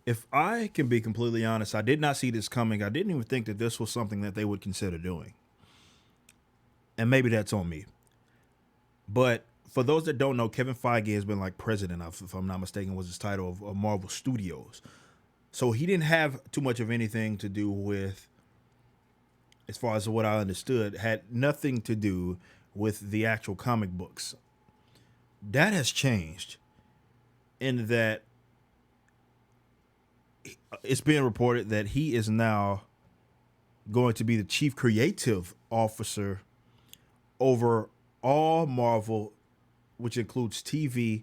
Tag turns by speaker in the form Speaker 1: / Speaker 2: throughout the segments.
Speaker 1: If I can be completely honest, I did not see this coming. I didn't even think that this was something that they would consider doing. And maybe that's on me. But for those that don't know, Kevin Feige has been like president of, if I'm not mistaken, was his title of Marvel Studios. So he didn't have too much of anything to do with, as far as what I understood, had nothing to do with the actual comic books. That has changed in that it's being reported that he is now going to be the chief creative officer over all Marvel, which includes TV,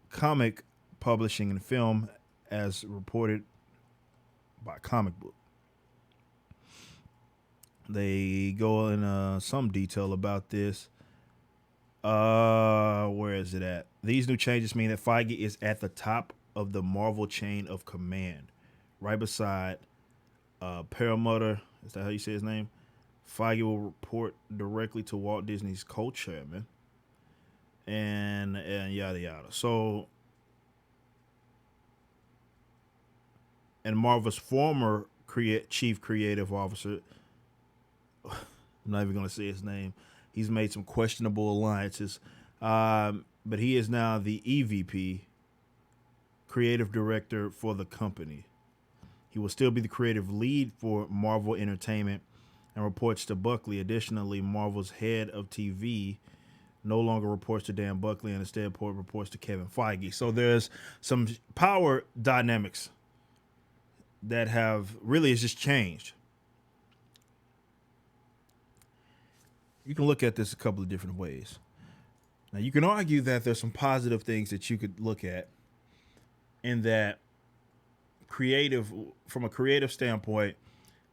Speaker 1: comic publishing, and film, as reported by Comic Book. They go in some detail about this. Where is it at? These new changes mean that Feige is at the top of the Marvel chain of command, right beside Perlmutter. Is that how you say his name? Feige will report directly to Walt Disney's co-chairman, and yada yada. So, and Marvel's former chief creative officer, I'm not even going to say his name. He's made some questionable alliances, but he is now the EVP, creative director for the company. He will still be the creative lead for Marvel Entertainment and reports to Buckley. Additionally, Marvel's head of TV no longer reports to Dan Buckley and instead reports to Kevin Feige. So there's some power dynamics that have really has just changed. You can look at this a couple of different ways. Now, you can argue that there's some positive things that you could look at in that from a creative standpoint,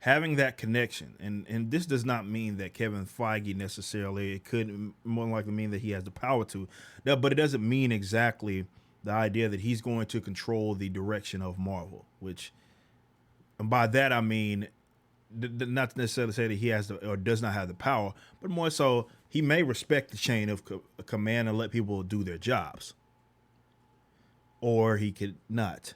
Speaker 1: having that connection, and this does not mean that Kevin Feige necessarily, it could more likely mean that he has the power to, but it doesn't mean exactly the idea that he's going to control the direction of Marvel, which, and by that I mean, not necessarily say that he has or does not have the power, but more so he may respect the chain of command and let people do their jobs, or he could not.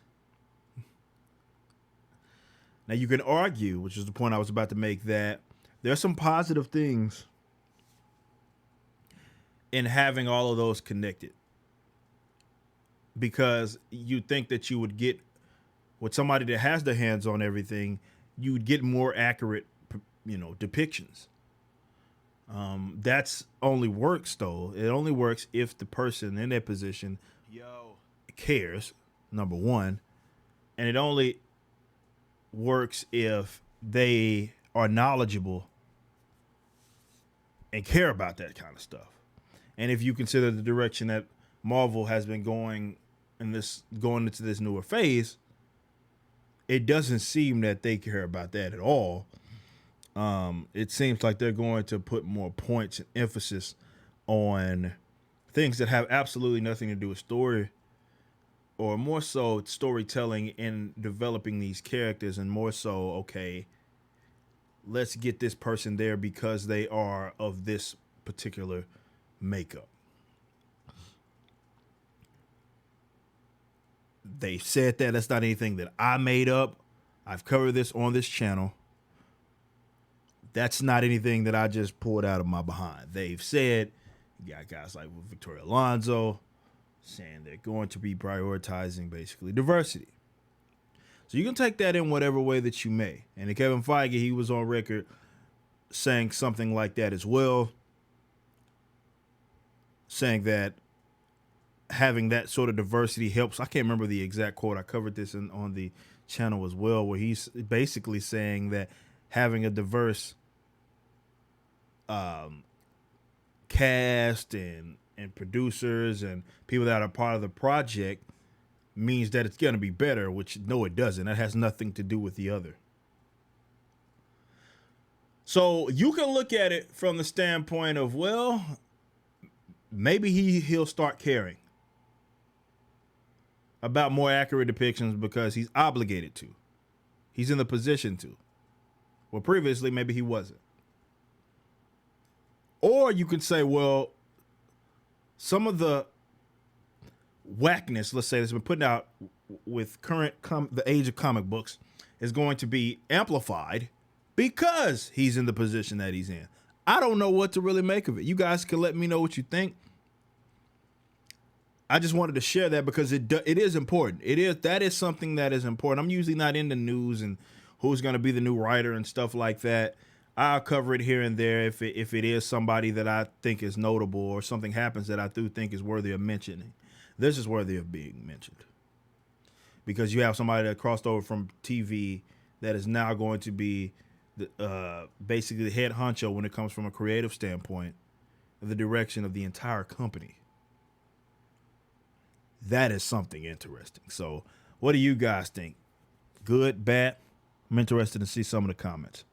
Speaker 1: Now, you can argue, which is the point I was about to make, that there are some positive things in having all of those connected, because you think that you would get, with somebody that has their hands on everything, you would get more accurate, depictions. That's only works, though. It only works if the person in that position cares, number one, and it only works if they are knowledgeable and care about that kind of stuff. And if you consider the direction that Marvel has been going into this newer phase, it doesn't seem that they care about that at all. It seems like they're going to put more points and emphasis on things that have absolutely nothing to do with story, or more so storytelling in developing these characters, and more so, okay, let's get this person there because they are of this particular makeup. They said that. That's not anything that I made up. I've covered this on this channel. That's not anything that I just pulled out of my behind. They've said, you got guys like Victoria Alonso saying they're going to be prioritizing basically diversity. So you can take that in whatever way that you may. And Kevin Feige, he was on record saying something like that as well, saying that having that sort of diversity helps. I can't remember the exact quote. I covered this on the channel as well, where he's basically saying that having a diverse cast and producers and people that are part of the project means that it's going to be better, which no, it doesn't. That has nothing to do with the other. So you can look at it from the standpoint of, well, maybe he'll start caring about more accurate depictions because he's obligated to. He's in the position to. Well, previously, maybe he wasn't. Or you could say, well, some of the whackness, let's say, that's been put out with the age of comic books is going to be amplified because he's in the position that he's in. I don't know what to really make of it. You guys can let me know what you think. I just wanted to share that because it is important. That is something that is important. I'm usually not in the news and who's going to be the new writer and stuff like that. I'll cover it here and there if it is somebody that I think is notable or something happens that I do think is worthy of mentioning. This is worthy of being mentioned because you have somebody that crossed over from TV that is now going to be basically the head honcho when it comes from a creative standpoint of the direction of the entire company. That is something interesting. So what do you guys think? Good, bad? I'm interested to see some of the comments.